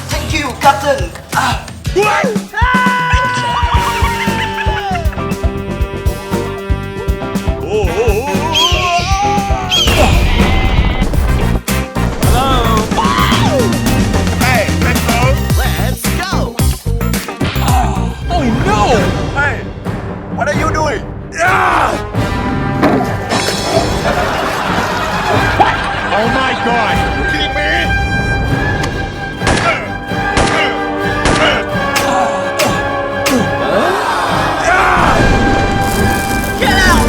Thank you, Captain. What are you doing? Oh my God! You kidding me? Get out!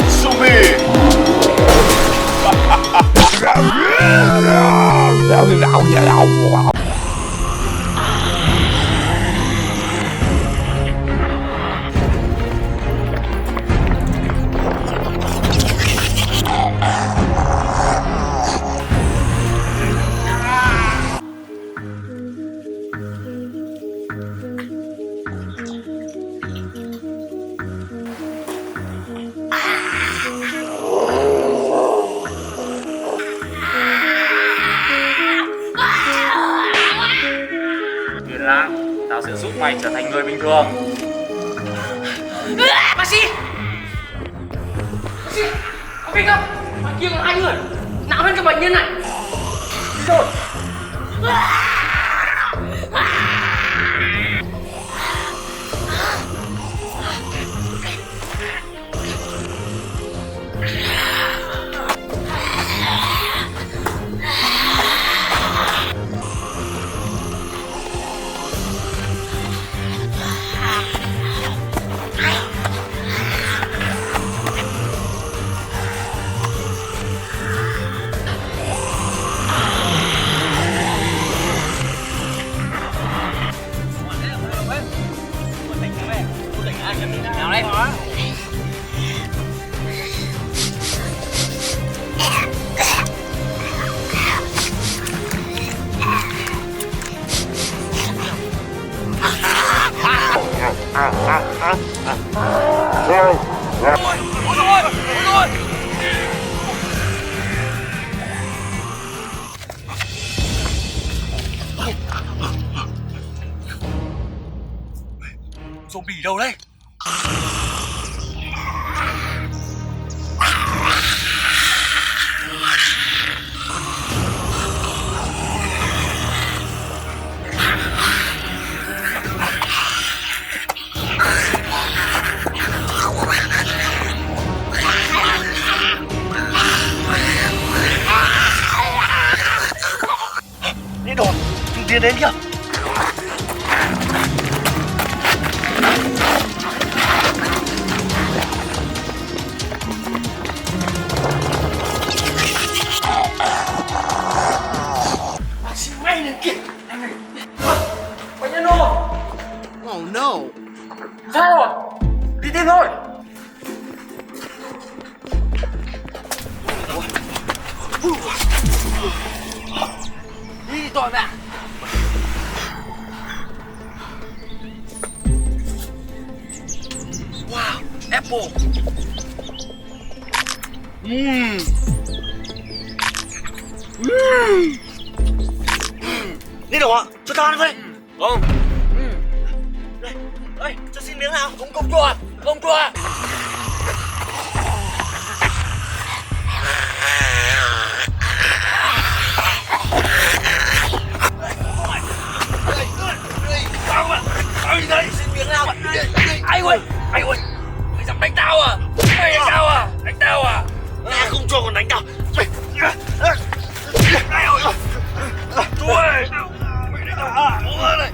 Sumi! Yên lặng, tao sẽ giúp mày trở thành người bình thường. Bác sĩ! Bác sĩ! Có kinh không? Ngoài kia còn 2 người nặng hơn cái bệnh nhân này. Đi rồi! Nào đây. Zombie đâu đấy? Đi đồn, chúng tiến đến kìa. Bệnh nhân ơi! Oh no! Sao rồi? Đi tìm thôi! Đi tội mẹ! Wow! Apple! Đi đâu ạ? Cho tao ăn với! Không! Đây, đây, cho xin miếng nào! Không cho! Không cho! Xin miếng nào! Anh ơi! Anh ơi! Mày dám đánh tao à? Mày đánh tao à? Đánh tao à? Mẹ không cho còn đánh tao! Chú ơi! Mày đánh tao à? Chú ơi này!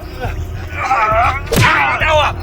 Đánh tao à?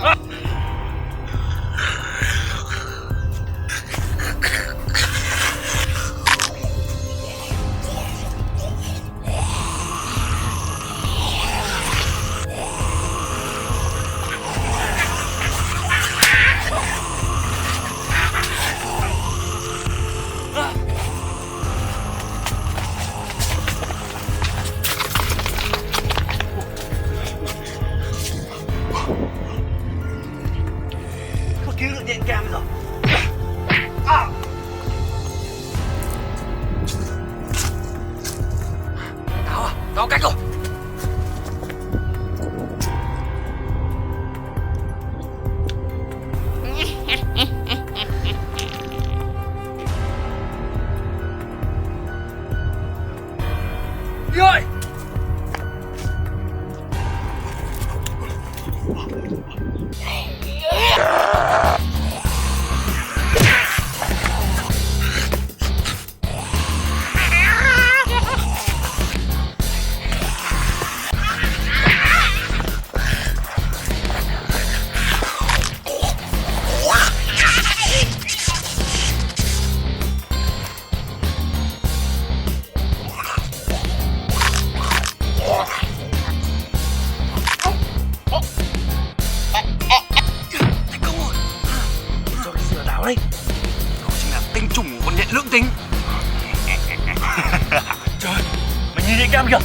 cứu được điện kem rồi. Tao cách rồi. Đi ơi. Đấy, đó chính là tinh trùng của con nhện lưỡng tính. Trời, mày nhìn điện kem kìa.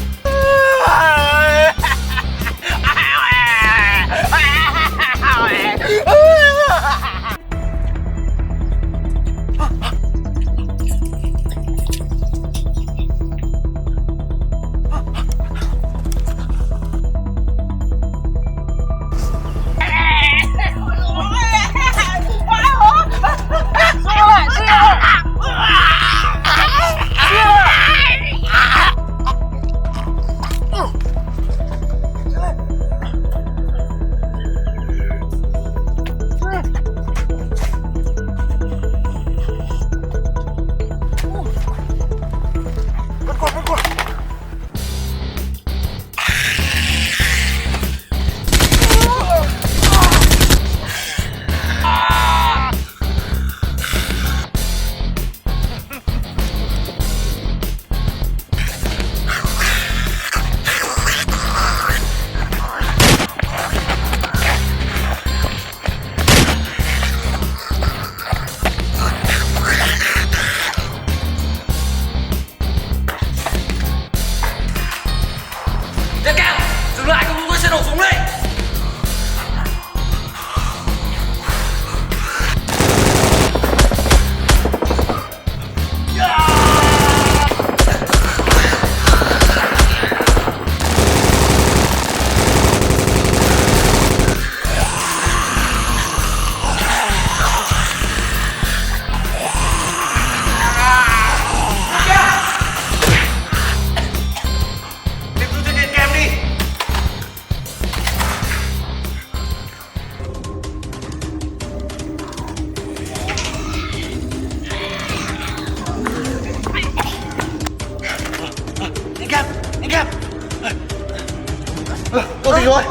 Có gì rồi?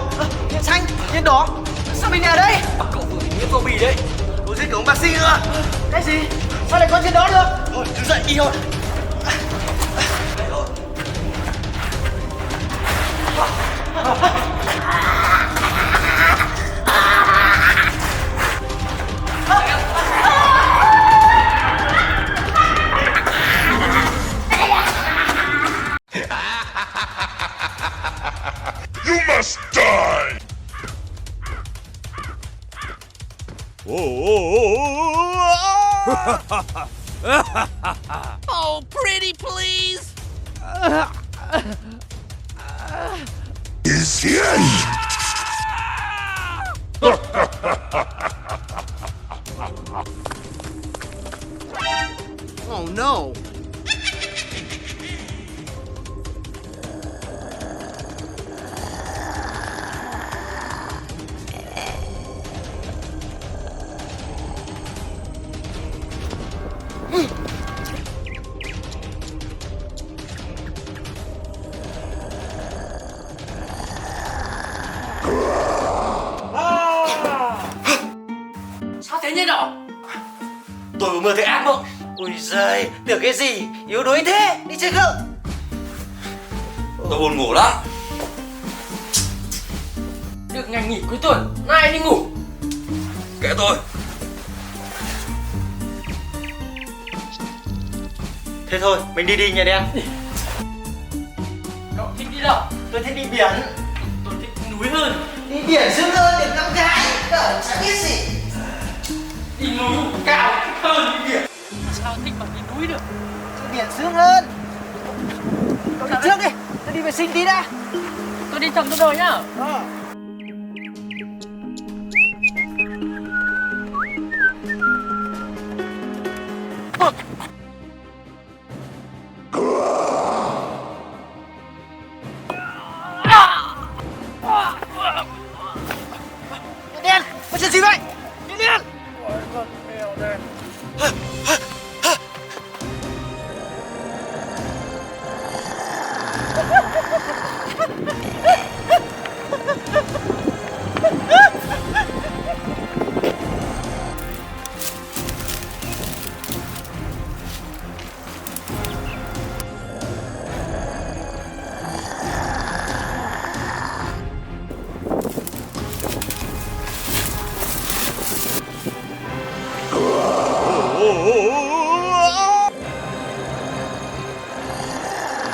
Điện xanh, điện đỏ. Sao mình ở đây? Cậu vừa bị nhiễm zombie đấy. Tôi giết cả ông bác sĩ nữa. Cái gì? Sao lại có chuyện đó được? Thôi, đứng dậy đi thôi. You must die! Oh, pretty please! Is the end! Oh no! Sao thế nhỉ đỏ? Tôi vừa mơ thấy ác mộng. Ui giời, tưởng cái gì? Yếu đuối thế, đi chơi không? Tôi buồn ngủ lắm. Được ngày nghỉ cuối tuần, nay đi ngủ. Kệ tôi. Thế thôi, mình đi nhà đen. Cậu thích đi đâu? Tôi thích đi biển. Tôi thích núi hơn. Đi biển sướng hơn, được ngắm gái. Cậu chả biết gì. cúi được. Chứ biển sướng hơn. Cậu đi trước đi, tôi đi vệ sinh tí đã. Tôi đi chồng tôi rồi nhá. Đen, có chuyện gì vậy? Đen.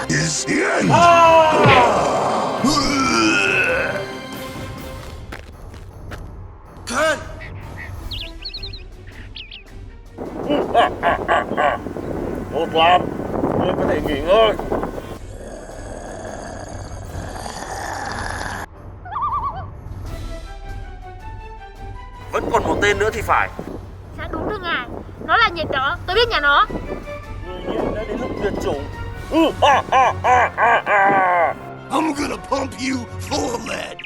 Is the end. Khan. Tốt lắm, ngươi có thể nghỉ ngơi. Vẫn còn một tên nữa thì phải. Dạ đúng rồi ngài. Nó là nhiệt đó, tôi biết nhà nó. Người nghiện đã đến lúc tuyệt chủng. I'm gonna pump you full of lead.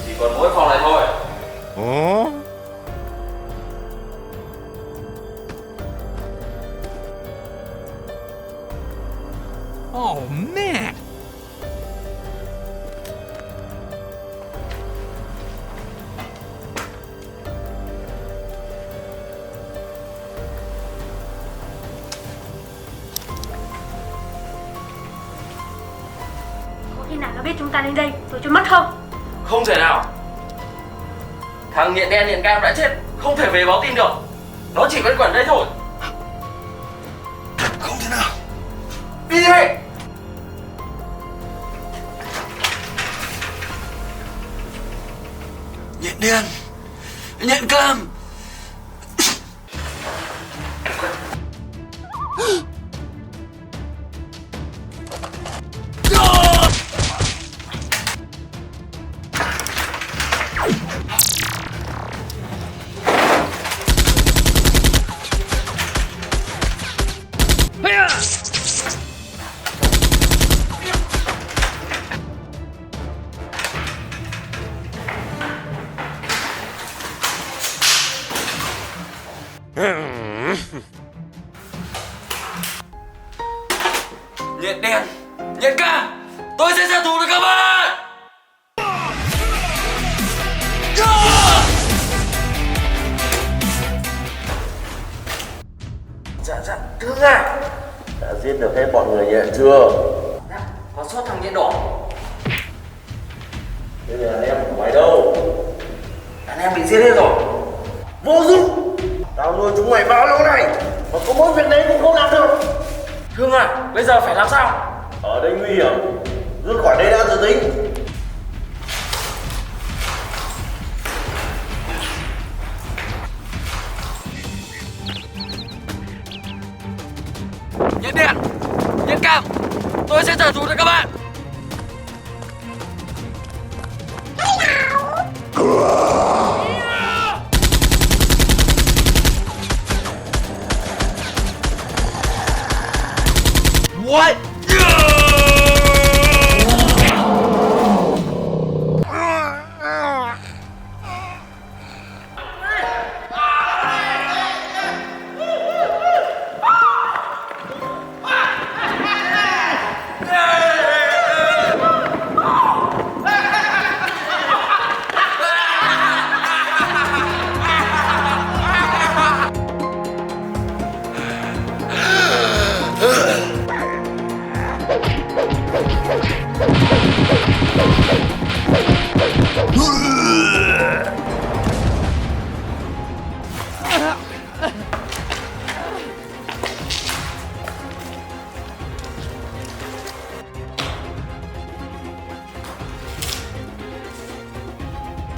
Chỉ còn mỗi phòng này thôi. Oh, man. Có khi nào nó biết chúng ta đến đây rồi trốn mất không? Không thể nào. Thằng nghiện đen nghiện cam đã chết, không thể về báo tin được. Nó chỉ quanh quẩn đây thôi. Không thể nào. Đi đi. Nhện đen. Nhện cam. Nhện đen, nhện cam, tôi sẽ trả thù được các bạn. Dạ, thương à. Đã giết được hết bọn người nhện chưa? Dạ, có sốt thằng nhện đỏ. Bây giờ anh em của mày đâu? Đàn em bị giết hết rồi. Vô dụng. Tao nuôi chúng mày bao lâu này mà có mỗi việc đấy cũng không làm được. Thương à, bây giờ phải làm sao? Ở đây nguy hiểm, rút khỏi đây đã rồi tính. Nhện đen, nhện cam, tôi sẽ trả thù được các bạn. What?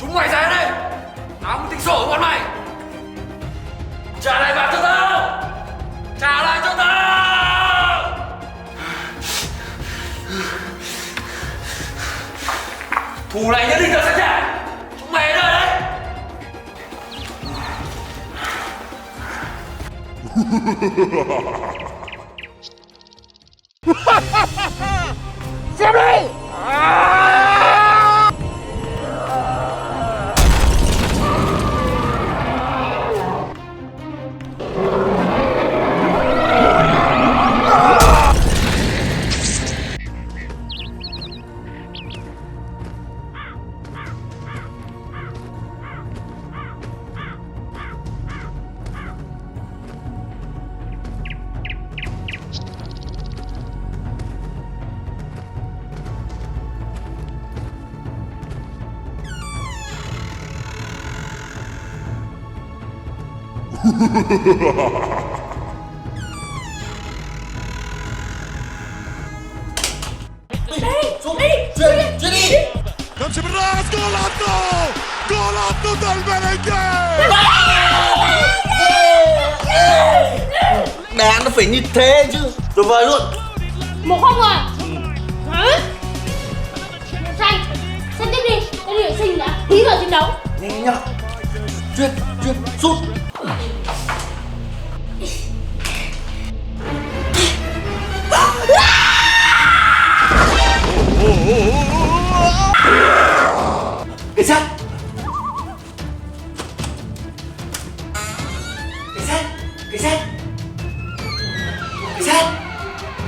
Chúng mày ra đây. Tao muốn tính sổ với bọn mày. Trả lại vàng cho tao! Trả lại cho tao! Thù này nhất định tao sẽ trả. Chúng mày ở đây đấy. Xem đi. Non ci bravo, Scolato! Scolato dal Beneghe! Đá nó phải như thế chứ. Rồi vời luôn. 1-0 rồi. Hả? Xanh tiếp đi. Cái điều sinh đã. Tí rồi chiến đấu. Nhanh nhá. Chuyên, sút. Cảnh sát! Cảnh sát! Cảnh sát! Cảnh sát!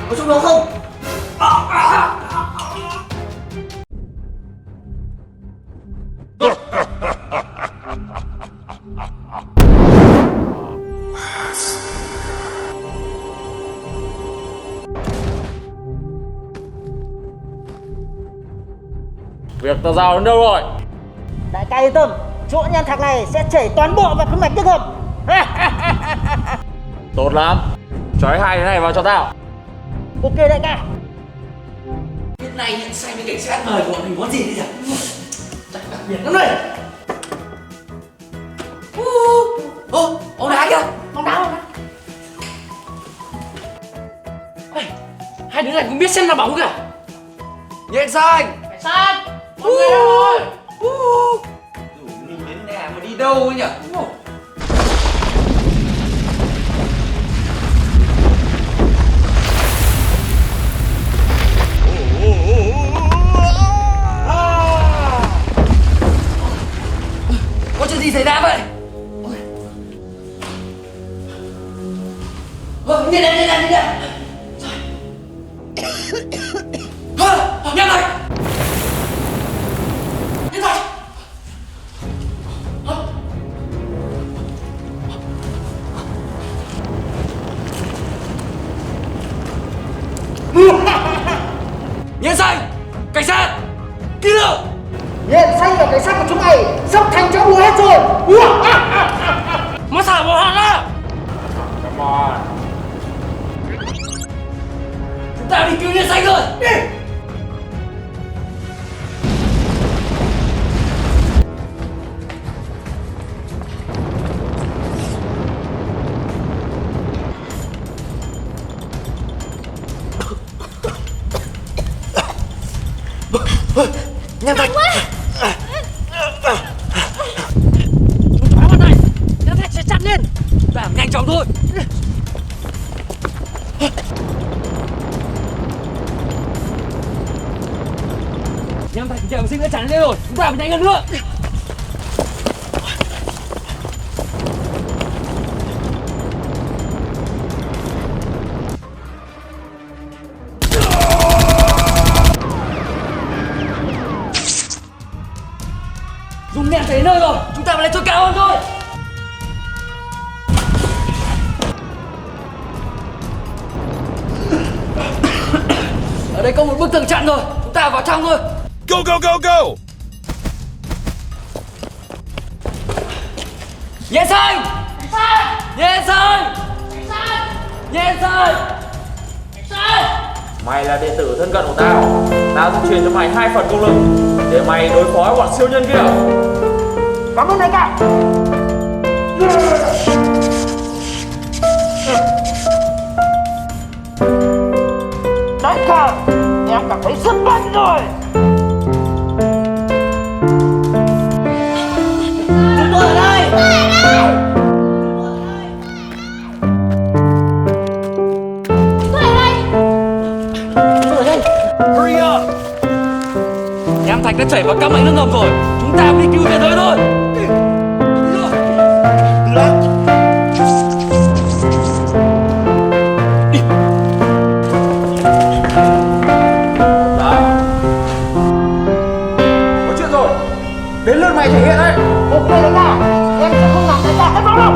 Có trong đó không? Việc tao giao đến đâu rồi? Đại ca yên tâm, chỗ nhăn thạc này sẽ chảy toàn bộ vào cái mạch nước ngầm. Tốt lắm. Trói hai cái này vào cho tao. Ok đại ca. Hiện nay nhận sai với cảnh sát mời bọn mình muốn gì bây giờ? Chắc đặc biệt lắm này. Ông đá kìa. Bóng đá rồi. Hai đứa này cũng biết xem là bóng kìa. Nhện xanh. Cảnh sát, mọi người đâu rồi? Rủ mình đến nhà mà đi đâu ấy nhỉ? Có chuyện gì xảy ra vậy? Nhìn đây, nhìn đây. Nhanh rồi. Nhanh rồi. Nhện xanh, cảnh sát, kỹ lưỡng. Nhện xanh và cảnh sát của chúng mày sắp thành cho bùa hết rồi. Mà xả bộ hạt ra. Come on. Chúng ta đi cứu nhện xanh rồi. Đi. Nhanh tay. Khóa mặt này, nhớ thạch sẽ chặt lên. Làm nhanh chóng thôi. Nhắm thạch chờ sinh đã chắn lên rồi, chúng ta phải nhanh hơn nữa. Dùng đèn phải đến nơi rồi, chúng ta phải lên chỗ cao hơn thôi. Ở đây có một bức tường chặn rồi, chúng ta vào trong thôi. Go, go, go, go! Nhện xanh! Nhện xanh! Nhện xanh! Mày là đệ tử thân cận của tao. Tao sẽ truyền cho mày 2 phần công lực để mày đối phó với bọn siêu nhân kia. Cảm ơn đại ca. Đại ca, em cảm thấy rất mạnh rồi. Chúng tôi ở đây. Hurry up! Nham thạch đã chảy vào các mảnh nước ngầm rồi. Chúng ta đi cứu thế giới thôi. Đi rồi. Từ đó. Đi. Đấy. Có chuyện rồi. Đến lượt mày thể hiện đấy. Ok đại ca, em sẽ không làm đại ca thất vọng đâu.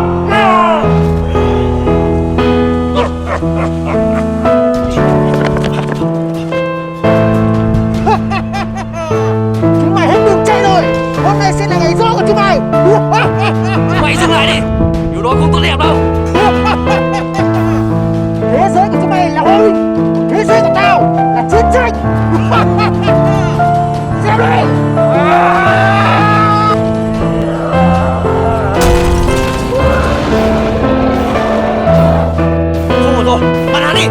Chúng mày hết đường chạy rồi. Hôm nay sẽ là ngày gió của chúng mày. Mày dừng lại đi. Điều đó không tốt đẹp đâu. Thế giới của chúng mày là hòa bình, thế giới của tao là chiến tranh. Xem đi. Không ổn rồi. Bắn hắn đi.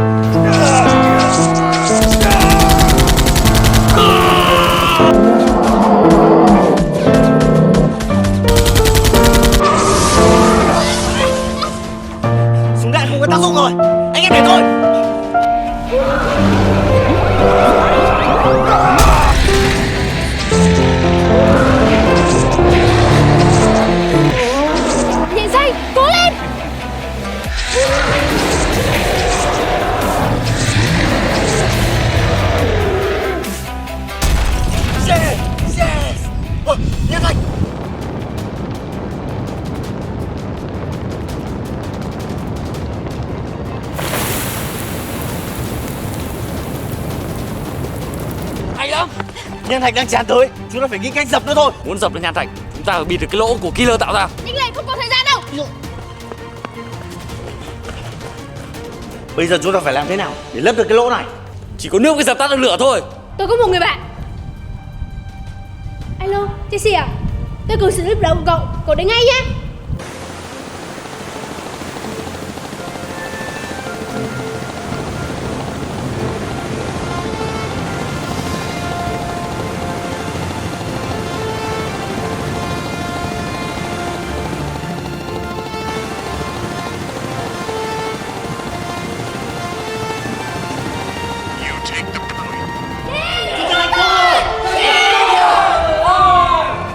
Súng đạn không có tác dụng rồi. Anh em để tôi. Điện xanh, cố lên. Yes, yes. Nhặt anh. Hay lắm. Nhân thạch đang tràn tới, chúng ta phải nghĩ cách dập nó thôi. Muốn dập được nham thạch, chúng ta phải bịt được cái lỗ của killer tạo ra. Nhanh lên, không có thời gian đâu. Bây giờ chúng ta phải làm thế nào để lấp được cái lỗ này? Chỉ có nước mới dập tắt được lửa thôi. Tôi có một người bạn. Alo, Jesse à? Tôi cần sự giúp đỡ của cậu đến ngay nhé. You take the point.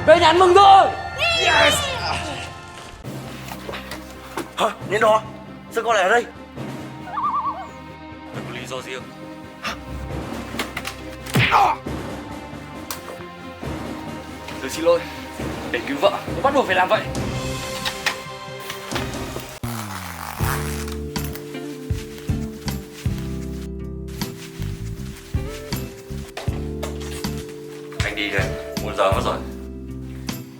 Về nhà ăn mừng thôi. Hả? Nên đó, sao con lại ở đây? Phải có lý do riêng. Tôi xin lỗi. Để cứu vợ, tôi bắt buộc phải làm vậy. Anh đi rồi, 1 giờ mất rồi.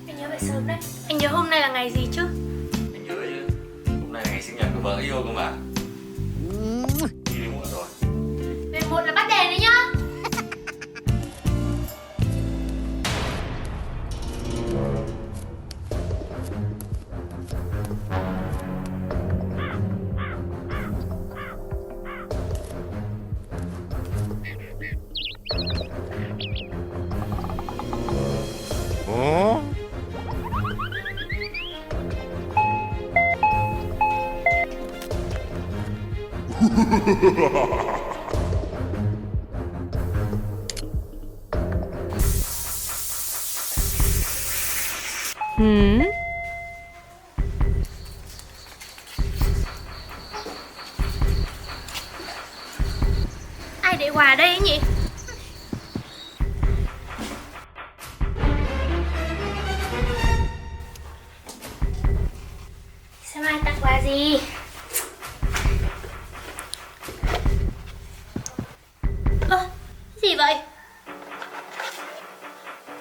Anh nhớ về sớm đấy. Anh nhớ hôm nay là ngày gì chứ? Anh nhớ chứ, hôm nay là ngày sinh nhật của vợ yêu cơ mà. Đi muộn rồi. Về muộn là bắt đèn đấy nhá. Ai để quà đây ấy nhỉ? Xem ai tặng quà gì? Ơ, gì vậy?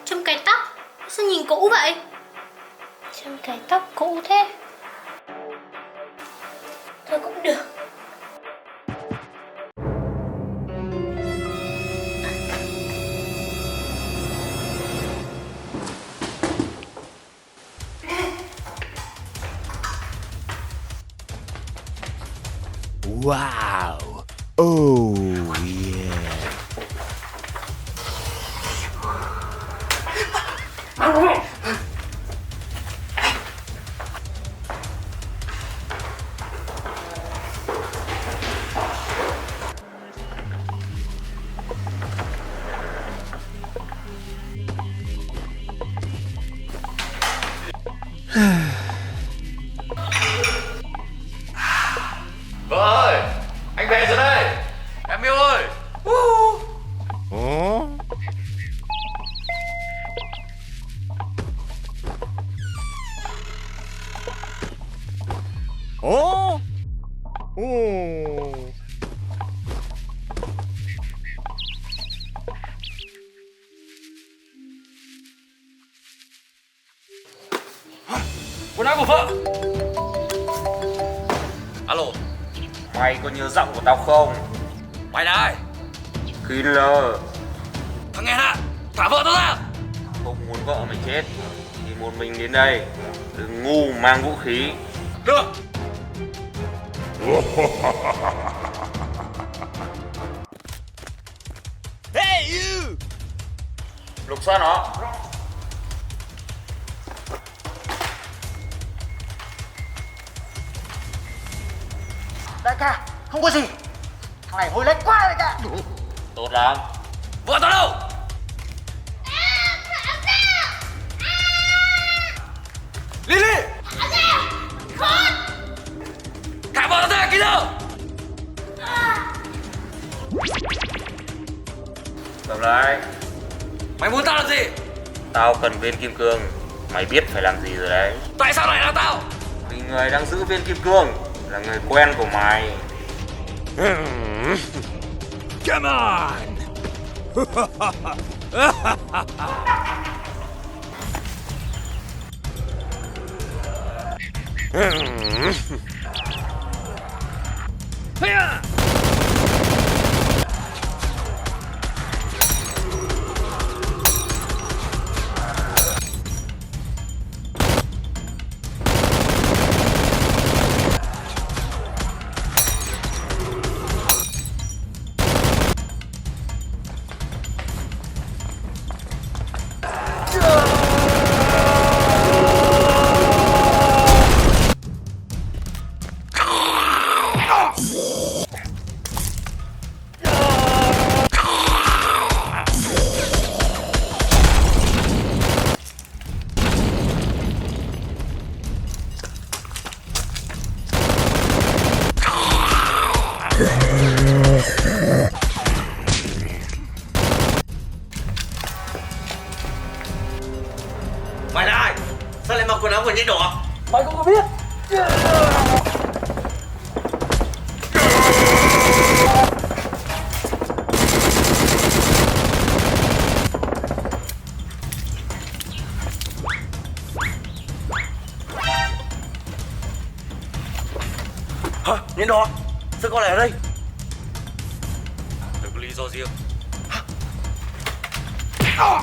Châm cài tóc? Sao nhìn cũ vậy? Châm cài tóc cũ thế. Thôi cũng được. Wow. Oh yeah. Vợ ơi, anh về rồi đây. Em yêu ơi. Huh? Oh. Oh. Quần áo của vợ. Alo, Mày có nhớ giọng của tao không? Mày là ai? Killer. Thằng nghe hả? Thả vợ tao ra. Không muốn vợ mày chết thì một mình đến đây. Đừng ngu mang vũ khí. Được. Hey you. Lục soát nó. Đại ca, không có gì. Thằng này hối lách quá đại ca. Tốt lắm. Vợ tao đâu? Lily. Thả vợ tao ra Killer. Cầm lại. Mày muốn tao làm gì? Tao cần viên kim cương. Mày biết phải làm gì rồi đấy. Tại sao lại là tao? Vì người đang giữ viên kim cương là người quen của mày. Come on. Mày là ai? Sao lại mặc quần áo của nhện đỏ? Mày không có biết. Hả? Nhện đỏ? Sao con lại ở đây? Đừng có lý do riêng. À!